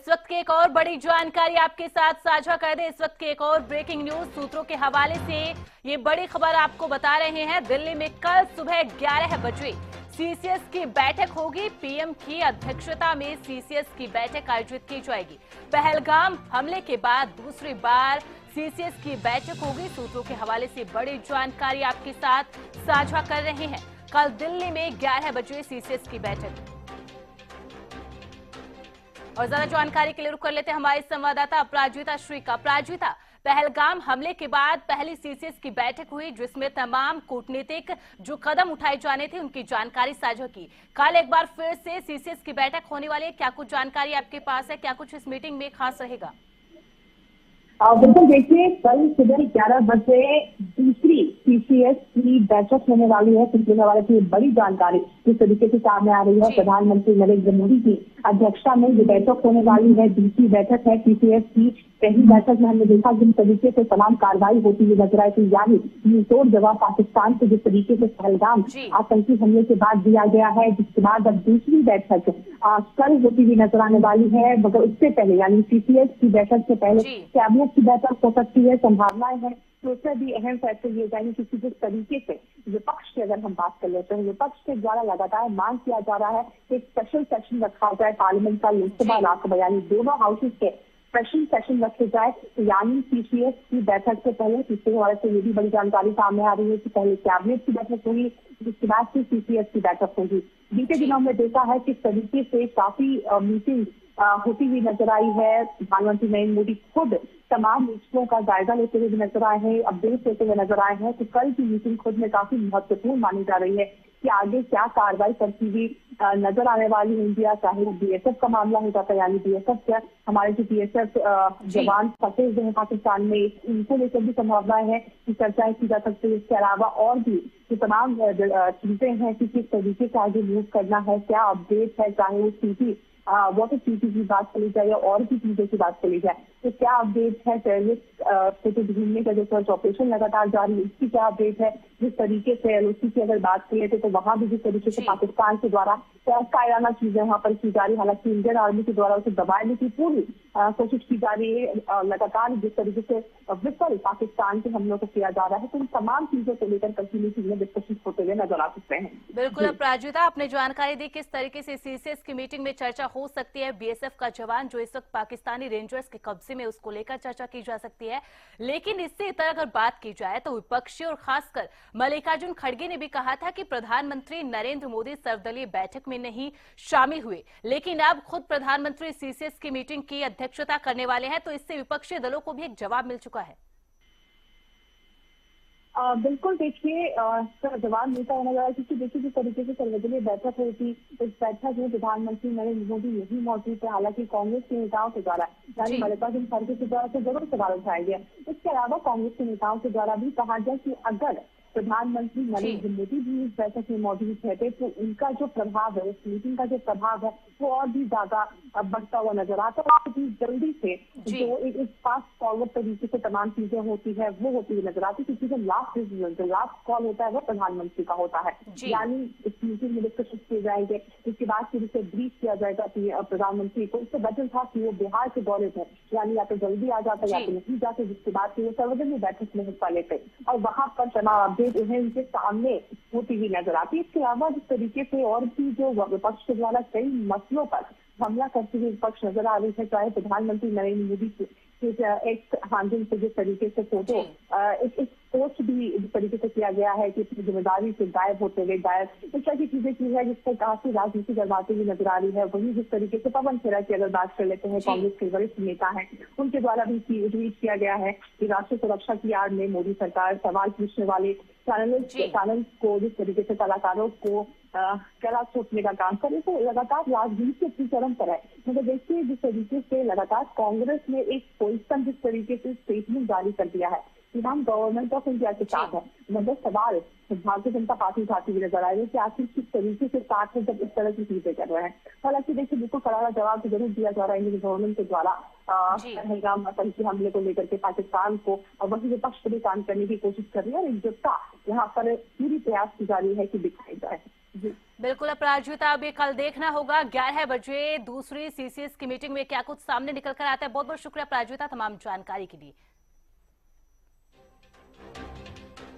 इस वक्त की एक और बड़ी जानकारी आपके साथ साझा कर दें। इस वक्त की एक और ब्रेकिंग न्यूज सूत्रों के हवाले से ये बड़ी खबर आपको बता रहे हैं। दिल्ली में कल सुबह 11 बजे सीसीएस की बैठक होगी। पीएम की अध्यक्षता में सीसीएस की बैठक आयोजित की जाएगी। पहलगाम हमले के बाद दूसरी बार सीसीएस की बैठक होगी। सूत्रों के हवाले से बड़ी जानकारी आपके साथ साझा कर रहे हैं। कल दिल्ली में 11 बजे सीसीएस की बैठक। और ज्यादा जानकारी के लिए रुक कर लेते हैं हमारे संवाददाता अपराजिता श्री का। अपराजिता, पहलगाम हमले के बाद पहली सीसीएस की बैठक हुई जिसमें तमाम कूटनीतिक जो कदम उठाए जाने थे उनकी जानकारी साझा की। कल एक बार फिर से सीसीएस की बैठक होने वाली है। क्या कुछ जानकारी आपके पास है? क्या कुछ इस मीटिंग में खास रहेगा? बिल्कुल, देखिए कल सुबह 11 बजे दूसरी सीसीएस की बैठक होने वाली है। पिछले हवाले से बड़ी जानकारी जिस तरीके से सामने आ रही है, प्रधानमंत्री नरेंद्र मोदी की अध्यक्षता में ये बैठक होने वाली है। दूसरी बैठक है सीसीएस की। पहली बैठक में हमने देखा जिस तरीके से तमाम कार्रवाई होती हुई नजर आई थी, यानी मुंहतोड़ जवाब पाकिस्तान से जिस तरीके से पहलगाम आतंकी हमले के बाद दिया गया है, जिसके बाद अब दूसरी बैठक कल होती हुई नजर आने वाली है। मगर उससे पहले यानी सीसीएस की बैठक से पहले कैबिनेट की बैठक हो सकती है, संभावनाएं हैं। तो उसमें भी अहम फैसले लिए जाएंगे क्योंकि जिस तरीके से विपक्ष की अगर हम बात कर लेते हैं, विपक्ष के द्वारा लगातार मांग किया जा रहा है कि एक स्पेशल सेशन रखा जाए पार्लियामेंट का, लोकसभा राज्यसभा यानी दोनों हाउसेज के स्पेशल सेशन रखे जाए। तो यानी सीसीएस की बैठक से पहले पिछले हवाले से ये भी बड़ी जानकारी सामने आ रही है कि पहले कैबिनेट की बैठक होगी, जिसके बाद फिर सीसीएस की बैठक होगी। बीते दिनों में देखा है किस तरीके से काफी मीटिंग होती हुई नजर आई है। प्रधानमंत्री नरेंद्र मोदी खुद तमाम मीटिंगों का जायजा लेते हुए नजर आए हैं, अपडेट देते हुए नजर आए हैं। तो कल की मीटिंग खुद में काफी महत्वपूर्ण मानी जा रही है कि आगे क्या कार्रवाई करती हुई नजर आने वाली है इंडिया, चाहे वो बीएसएफ का मामला हो जाता है, यानी बीएसएफ क्या हमारे जो बीएसएफ जवान फंसे हुए हैं पाकिस्तान में, उनको लेकर भी संभावनाएं है कि चर्चाएं की जा सकती है। इसके अलावा और भी जो तमाम चीजें हैं कि किस तरीके से आगे मूव करना है, क्या अपडेट है, चाहे वो सीटी वाटर ट्रीटी की बात चली जाए या और भी चीजों की बात चली जाए, तो क्या अपडेट है, टेररिस्ट को ढूंढने का जो सर्च ऑपरेशन लगातार जारी है उसकी क्या अपडेट है। जिस तरीके से एलओसी की अगर बात करें तो वहां भी जिस तरीके से पाकिस्तान के द्वारा कायराना चीजें वहां पर की जा रही है, हालांकि इंडियन आर्मी के द्वारा उसे दबाने की पूरी कोशिश की जा रही है। लगातार जिस तरीके से विफल पाकिस्तान के हमलों को किया जा रहा है, तो इन तमाम चीजों को लेकर कल की मीटिंग में डिस्कशन होते हुए नजर आ सकते हैं। बिल्कुल अपराजिता, आपने जानकारी दी किस तरीके से सीसीएस की मीटिंग में चर्चा हो सकती है। बीएसएफ का जवान जो इस वक्त पाकिस्तानी रेंजर्स के कब्जे में, उसको लेकर चर्चा की जा सकती है। लेकिन इससे इतर अगर बात की जाए तो विपक्षी और खासकर मल्लिकार्जुन खड़गे ने भी कहा था कि प्रधानमंत्री नरेंद्र मोदी सर्वदलीय बैठक में नहीं शामिल हुए, लेकिन अब खुद प्रधानमंत्री सीसीएस की मीटिंग की अध्यक्षता करने वाले हैं। तो इससे विपक्षी दलों को भी एक जवाब मिल चुका है। बिल्कुल, देखिए इसका जवाब मिलता होना चाहिए क्योंकि देखिए जिस तरीके से सर्वदलीय बैठक हुई थी, इस बैठक में प्रधानमंत्री नरेंद्र मोदी नहीं मौजूद थे। हालांकि कांग्रेस के नेताओं के द्वारा यानी मल्लिकार्जुन खड़गे के द्वारा तो जरूर सवाल उठाया गया। इसके अलावा कांग्रेस के नेताओं के द्वारा भी कहा गया कि अगर प्रधानमंत्री नरेंद्र मोदी भी इस बैठक में मौजूद रहते तो उनका जो प्रभाव है, इस मीटिंग का जो प्रभाव है वो और भी ज्यादा बढ़ता हुआ नजर आता है। और जल्दी से जो एक फास्ट फॉरवर्ड तरीके से तमाम चीजें होती है वो होती हुई नजर आती है, क्योंकि जो लास्ट डिसीजन, जो लास्ट कॉल होता है वो प्रधानमंत्री का होता है। यानी इस मीटिंग में डिस्कशन किए जाएंगे, इसके बाद फिर उसे ब्रीफ किया जाएगा प्रधानमंत्री को। इससे वजह था कि वो बिहार के दौरे थे, यानी या तो जल्दी आ जाता या तो नहीं जाते, जिसके बाद फिर वो सर्वदलीय बैठक में हिस्सा लेते और वहां पर तमाम उन्हें उनके सामने होती हुई नजर आती है। इसके अलावा जिस तरीके से और भी जो विपक्ष के द्वारा कई मसलों पर हमला करते हुए विपक्ष नजर आ रही है, चाहे प्रधानमंत्री नरेंद्र मोदी एक हैंडल से जिस तरीके से फोटो एक पोस्ट भी इस तरीके से किया गया है कि अपनी जिम्मेदारी से गायब होते हुए इस तरह की चीजें की है जिससे काफी राजनीति गरमाती हुई नजर आ रही है। वहीं जिस तरीके से पवन खेड़ा की अगर बात कर लेते हैं, कांग्रेस के वरिष्ठ नेता हैं, उनके द्वारा भी ट्वीट किया गया है कि राष्ट्रीय सुरक्षा की आड़ में मोदी सरकार सवाल पूछने वाले चैनल को जिस तरीके से कलाकारों को कला थोपने का काम करे, तो लगातार राजनीति अपनी चरम पर है। मगर देखिए जिस तरीके से लगातार कांग्रेस ने एक पोजिशन जिस तरीके से स्टेटमेंट जारी कर दिया है कि हम गवर्नमेंट ऑफ इंडिया के साथ है, मगर सवाल भारतीय जनता पार्टी उठाती हुई नजर आई है कि आखिर किस तरीके से साथ है जब इस तरह की चीजें कर रहे हैं। हालांकि देखिए बिल्कुल करारा जवाब तो जरूर दिया जा रहा है इंडियन गवर्नमेंट के द्वारा पहलगाम आतंकी हमले को लेकर के पाकिस्तान को, और वही विपक्ष भी काम करने की कोशिश कर रही है और एकजुटता यहाँ पर पूरी प्रयास की जा रही है कि दिखाई जाए। बिल्कुल अपराजिता, अब ये कल देखना होगा 11 बजे दूसरी सीसीएस की मीटिंग में क्या कुछ सामने निकल कर आता है। बहुत बहुत शुक्रिया अपराजिता तमाम जानकारी के लिए।